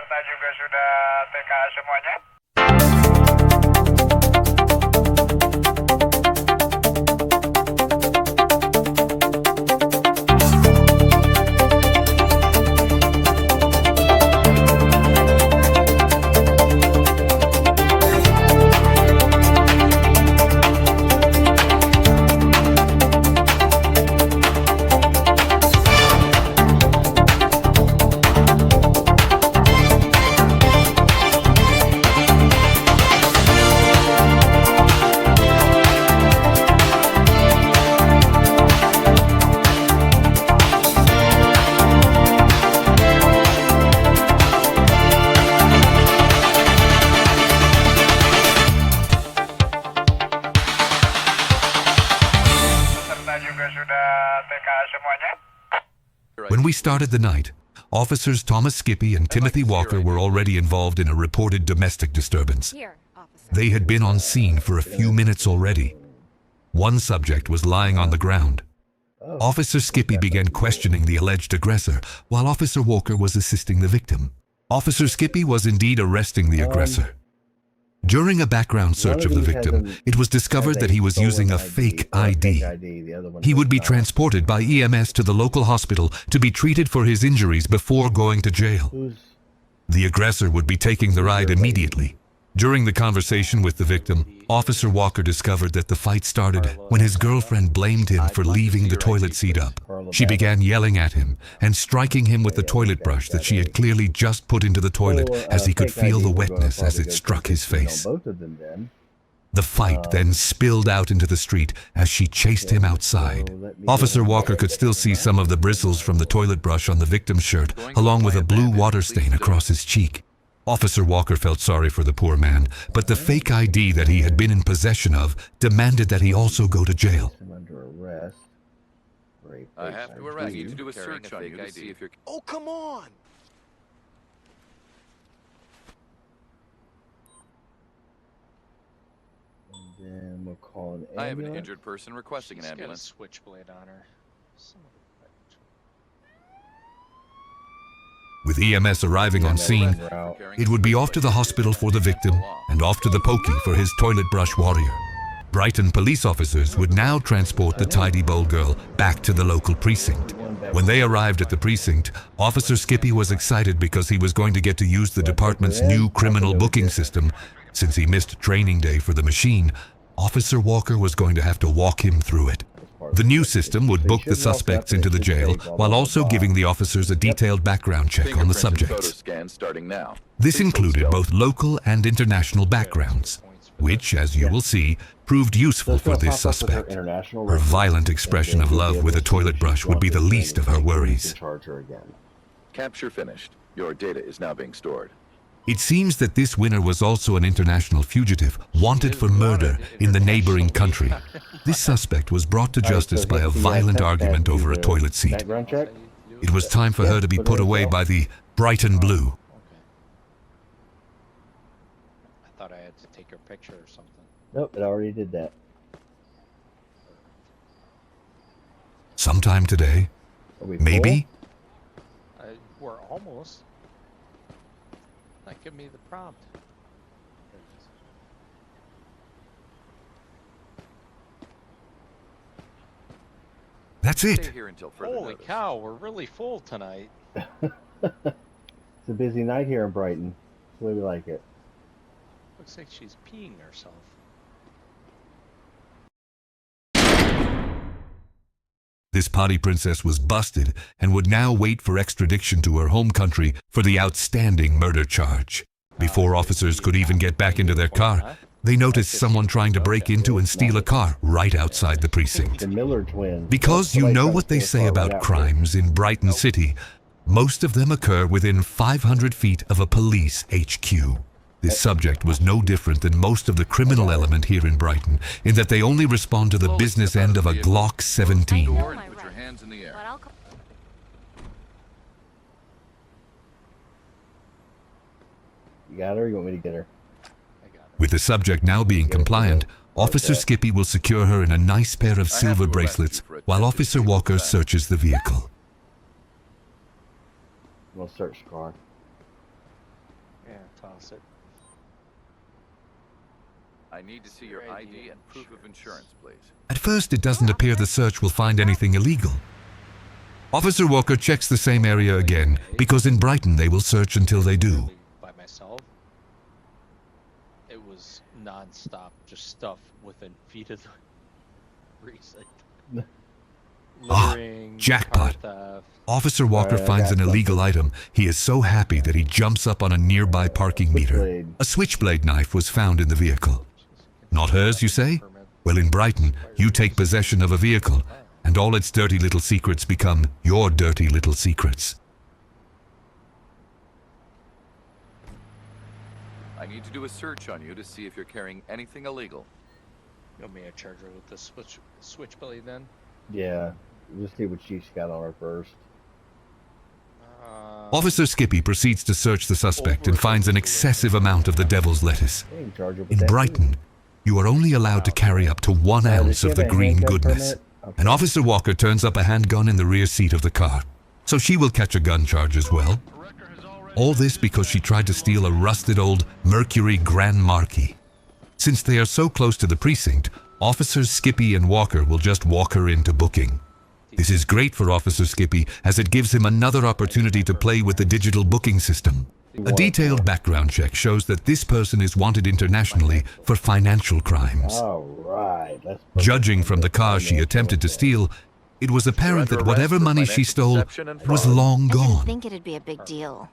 peserta juga sudah TK semuanya? When we started the night, officers Thomas Skippy and Timothy Walker were already involved in a reported domestic disturbance. They had been on scene for a few minutes already. One subject was lying on the ground. Officer Skippy began questioning the alleged aggressor, while Officer Walker was assisting the victim. Officer Skippy was indeed arresting the aggressor. During a background search of the victim, it was discovered that he was using a fake ID. He would be transported by EMS to the local hospital to be treated for his injuries before going to jail. The aggressor would be taking the ride immediately. During the conversation with the victim, Officer Walker discovered that the fight started when his girlfriend blamed him for leaving the toilet seat up. She began yelling at him and striking him with the toilet brush that she had clearly just put into the toilet, as he could feel the wetness as it struck his face. The fight then spilled out into the street as she chased him outside. Officer Walker could still see some of the bristles from the toilet brush on the victim's shirt, along with a blue water stain across his cheek. Officer Walker felt sorry for the poor man, but the fake ID that he had been in possession of demanded that he also go to jail. I have to arrest you to do a search on you to see if you're... Oh, come on! Then we'll call an ambulance. I have an injured person requesting an She's got a ambulance. switchblade on her. Son of a bitch. With EMS arriving on scene, it would be off to the hospital for the victim and off to the pokey for his toilet brush warrior. Brighton police officers would now transport the tidy bowl girl back to the local precinct. When they arrived at the precinct, Officer Skippy was excited because he was going to get to use the department's new criminal booking system. Since he missed training day for the machine, Officer Walker was going to have to walk him through it. The new system would book the suspects into the jail while also giving the officers a detailed background check on the subjects. This included both local and international backgrounds, which, as you will see, proved useful for this suspect. Her violent expression of love with a toilet brush would be the least of her worries. Capture finished. Your data is now being stored. It seems that this winner was also an international fugitive, wanted for murder in the neighboring country. This suspect was brought to justice by a violent argument over a toilet seat. It was time for her to be put away by the Brighton Blue. I thought I had to take her picture or something. Nope, it already did that. Sometime today, maybe. We're almost. Give me the prompt. That's it. Stay here until further Holy notice. cow, we're really full tonight. It's a busy night here in Brighton. That's the way we like it. Looks like she's peeing herself. This potty princess was busted and would now wait for extradition to her home country for the outstanding murder charge. Before officers could even get back into their car, they noticed someone trying to break into and steal a car right outside the precinct. The Miller twins. Because you know what they say about crimes in Brighton City, most of them occur within 500 feet of a police HQ. This subject was no different than most of the criminal element here in Brighton, in that they only respond to the business end of a Glock 17. Put your hands in the air. You got her or you want me to get her? With the subject now being compliant, Officer Skippy will secure her in a nice pair of silver bracelets while Officer Walker searches the vehicle. We'll search the car. Yeah, toss it. I need to see your ID and proof of insurance, please. At first, it doesn't appear the search will find anything illegal. Officer Walker checks the same area again, because in Brighton they will search until they do. By myself. It was non-stop, just stuff within feet of the precinct. Littering, jackpot. car theft. Officer Walker Alright, I finds got an illegal item. He is so happy that he jumps up on a nearby parking meter. Switchblade. A switchblade knife was found in the vehicle. Not hers, you say? Well, in Brighton, you take possession of a vehicle, and all its dirty little secrets become your dirty little secrets. I need to do a search on you to see if you're carrying anything illegal. You want me to charge her with the switchblade then? Yeah. Let's see what she's got on her first. Officer Skippy proceeds to search the suspect and finds an excessive amount of the devil's lettuce. Hey, you can charge her with In that, Brighton, you are only allowed to carry up to 1 does ounce she of have the a green handgun goodness. permit? Okay. And Officer Walker turns up a handgun in the rear seat of the car, so she will catch a gun charge as well. All this because she tried to steal a rusted old Mercury Grand Marquis. Since they are so close to the precinct, Officers Skippy and Walker will just walk her into booking. This is great for Officer Skippy as it gives him another opportunity to play with the digital booking system. A detailed background check shows that this person is wanted internationally for financial crimes. All right. Judging from the car she attempted to steal, it was apparent that whatever money she stole was long I didn't gone. think it'd be a big deal.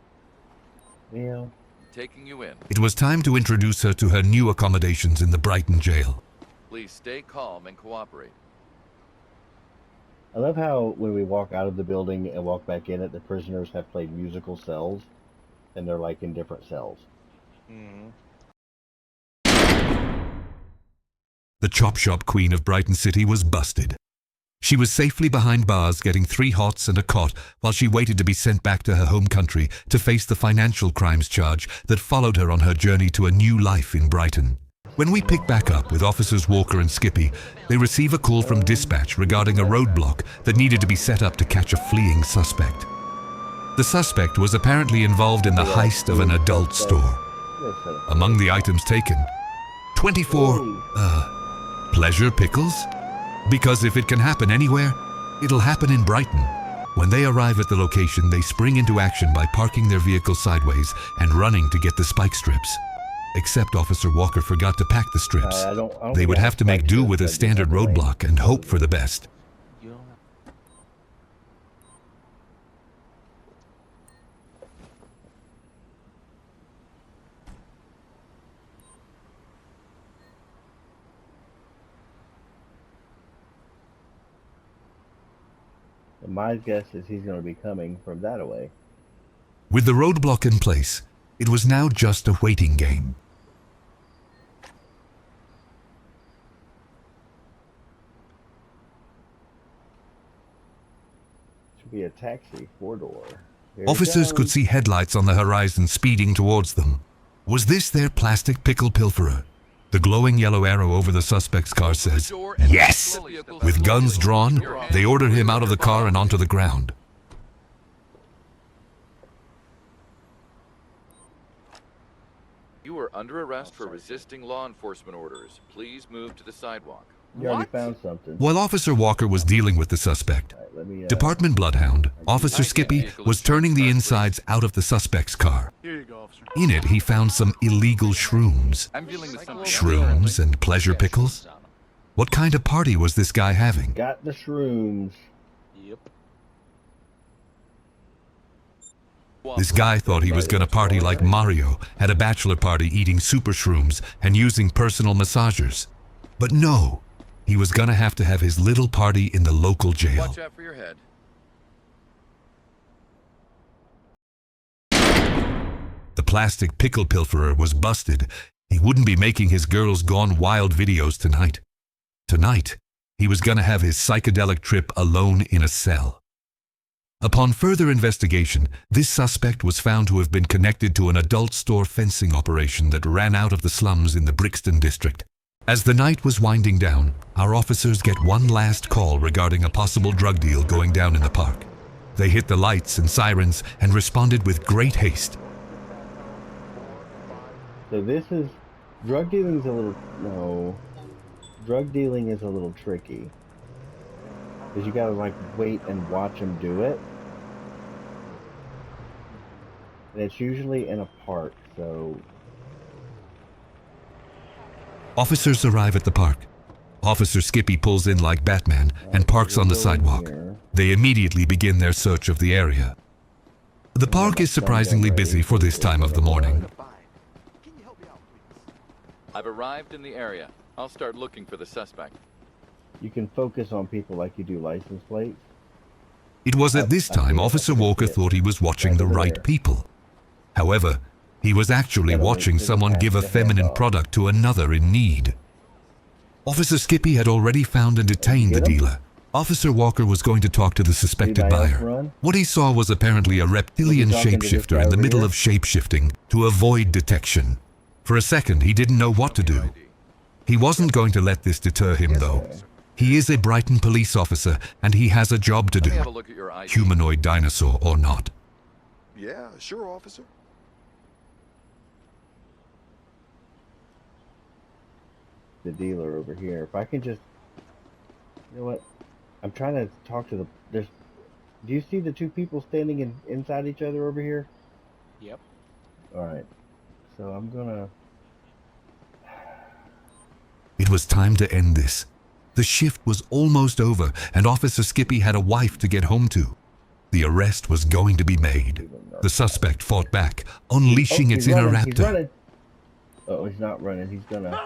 Yeah. Taking you in. It was time to introduce her to her new accommodations in the Brighton jail. Please stay calm and cooperate. I love how when we walk out of the building and walk back in it, the prisoners have played musical cells, and they're like in different cells. Mm-hmm. The chop shop queen of Brighton City was busted. She was safely behind bars getting 3 hots and a cot while she waited to be sent back to her home country to face the financial crimes charge that followed her on her journey to a new life in Brighton. When we pick back up with Officers Walker and Skippy, they receive a call from dispatch regarding a roadblock that needed to be set up to catch a fleeing suspect. The suspect was apparently involved in the heist of an adult store. Among the items taken, 24, pleasure pickles? Because if it can happen anywhere, it'll happen in Brighton. When they arrive at the location, they spring into action by parking their vehicle sideways and running to get the spike strips. Except Officer Walker forgot to pack the strips. I don't They think would I have to make spiked do strips, with a I just standard have the lane. roadblock and hope for the best. You don't And my guess is he's going to be coming from that away. With the roadblock in place, it was now just a waiting game. Should be a taxi, 4-door. Here he Officers could comes. see headlights on the horizon speeding towards them. Was this their plastic pickle pilferer? The glowing yellow arrow over the suspect's car says, "Yes!" With guns drawn, they order him out of the car and onto the ground. You are under arrest for resisting law enforcement orders. Please move to the sidewalk. You already found something. While Officer Walker was dealing with the suspect, All right, let me, Department Bloodhound, Officer Skippy, was turning the insides out of the suspect's car. Here you go, officer. In it, he found some illegal shrooms. I'm dealing with something. Shrooms and pleasure pickles? What kind of party was this guy having? got the shrooms. Yep. This guy thought he was gonna party like Mario at a bachelor party eating super shrooms and using personal massagers. But no, he was gonna have to have his little party in the local jail. Watch out for your head. The plastic pickle pilferer was busted. He wouldn't be making his Girls Gone Wild videos tonight. Tonight, he was gonna have his psychedelic trip alone in a cell. Upon further investigation, this suspect was found to have been connected to an adult store fencing operation that ran out of the slums in the Brixton district. As the night was winding down, our officers get one last call regarding a possible drug deal going down in the park. They hit the lights and sirens and responded with great haste. So this is drug dealing is a little no. Drug dealing is a little tricky because you gotta like wait and watch them do it, and it's usually in a park. So Officers arrive at the park. Officer Skippy pulls in like Batman and parks on the sidewalk. They immediately begin their search of the area. The park is surprisingly busy for this time of the morning. I've arrived in the area. I'll start looking for the suspect. you can focus on people like you do license plates. It was at this time Officer Walker thought he was watching the right people. However, he was actually watching someone give a feminine product to another in need. Officer Skippy had already found and detained the dealer. Officer Walker was going to talk to the suspected buyer. What he saw was apparently a reptilian shapeshifter in the middle of shapeshifting to avoid detection. For a second, he didn't know what to do. He wasn't going to let this deter him, though. He is a Brighton police officer, and he has a job to do, Let me have a look at your ID. humanoid dinosaur or not. Yeah, sure, officer. The dealer over here. If I can just, you know what? I'm trying to talk to the. There's. Do you see the two people standing inside each other over here? Yep. All right. So I'm gonna. It was time to end this. The shift was almost over, and Officer Skippy had a wife to get home to. The arrest was going to be made. The suspect fought back, unleashing its inner running, he's raptor. running. Oh, he's not running. He's gonna.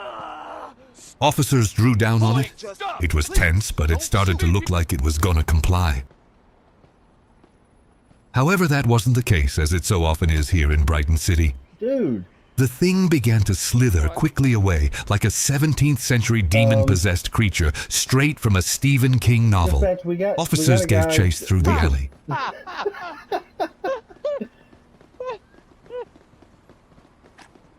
Officers drew down on it. It was tense, but it started to look like it was gonna comply. However, that wasn't the case, as it so often is here in Brighton City. Dude. The thing began to slither quickly away like a 17th century demon-possessed creature straight from a Stephen King novel. Dispatch, Officers gave chase through the alley.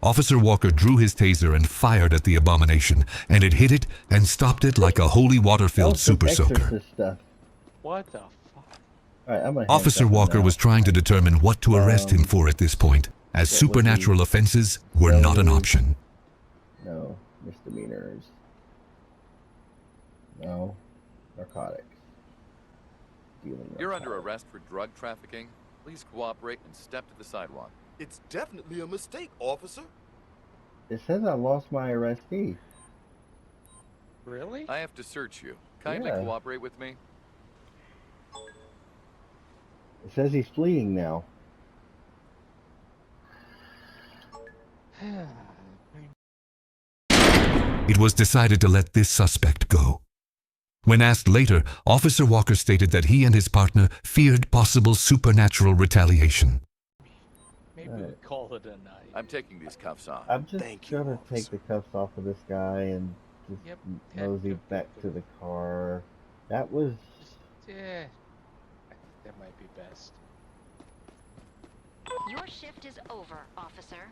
Officer Walker drew his taser and fired at the abomination, and it hit it and stopped it like a holy water-filled super soaker. Stuff. What the fuck? All right, I'm gonna Officer Walker was trying to determine what to arrest him for at this point, as supernatural offenses were not an option. No misdemeanors. No narcotics. Dealing You're under narcotics. arrest for drug trafficking. Please cooperate and step to the sidewalk. It's definitely a mistake, officer. It says I lost my arrestee. Really? I have to search you. Kindly Yeah. cooperate with me. It says he's fleeing now. It was decided to let this suspect go. When asked later, Officer Walker stated that he and his partner feared possible supernatural retaliation. Maybe we call it a night. I'm taking these cuffs off. I'm just Thank you, gonna take officer. the cuffs off of this guy and just Yep. mosey Yep. back to the car. That was Yeah. I think that might be best. Your shift is over, officer.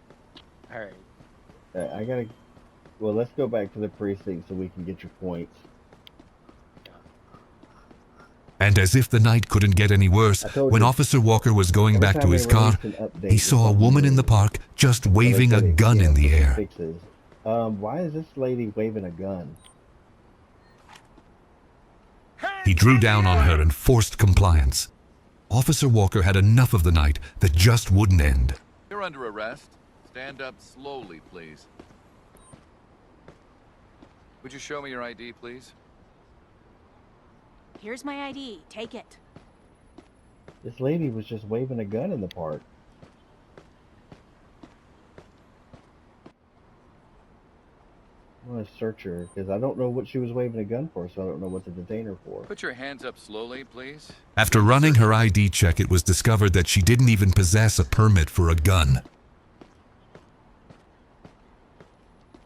All right. I gotta. Well, let's go back to the precinct so we can get your points. And as if the night couldn't get any worse, I told when you. Officer Walker was going Every back time to they his car, release an update, he it's saw a something woman in new. the park just So they waving a said, gun in the put air. Fixes. Why is this lady waving a gun? He drew down on her and forced compliance. Officer Walker had enough of the night that just wouldn't end. You're under arrest. Stand up slowly, please. Would you show me your ID, please? Here's my ID. Take it. This lady was just waving a gun in the park. I want to search her because I don't know what she was waving a gun for, so I don't know what to detain her for. Put your hands up slowly, please. After running her ID check, it was discovered that she didn't even possess a permit for a gun.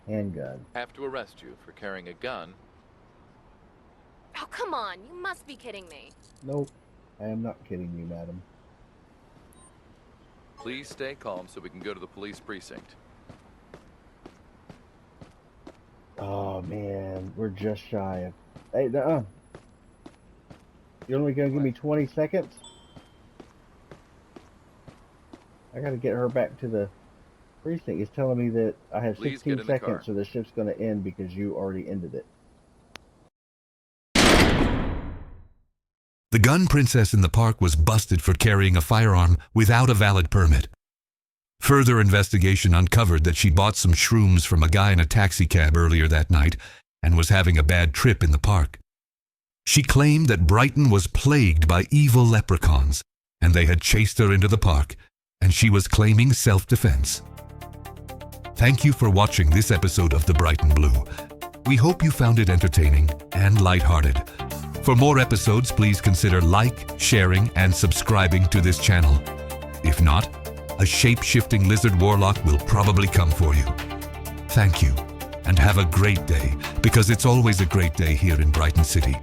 Handgun. Have to arrest you for carrying a gun. Oh, come on. You must be kidding me. Nope. I am not kidding you, madam. Please stay calm so we can go to the police precinct. Oh man, we're just shy of. Hey, you're only gonna give me 20 seconds? I gotta get her back to the Precinct is telling me that I have Please 16 get in the car. seconds, so the shift's going to end because you already ended it. The gun princess in the park was busted for carrying a firearm without a valid permit. Further investigation uncovered that she bought some shrooms from a guy in a taxi cab earlier that night and was having a bad trip in the park. She claimed that Brighton was plagued by evil leprechauns and they had chased her into the park, and she was claiming self-defense. Thank you for watching this episode of The Brighton Blue. We hope you found it entertaining and lighthearted. For more episodes, please consider sharing, and subscribing to this channel. If not, a shape-shifting lizard warlock will probably come for you. Thank you, and have a great day, because it's always a great day here in Brighton City.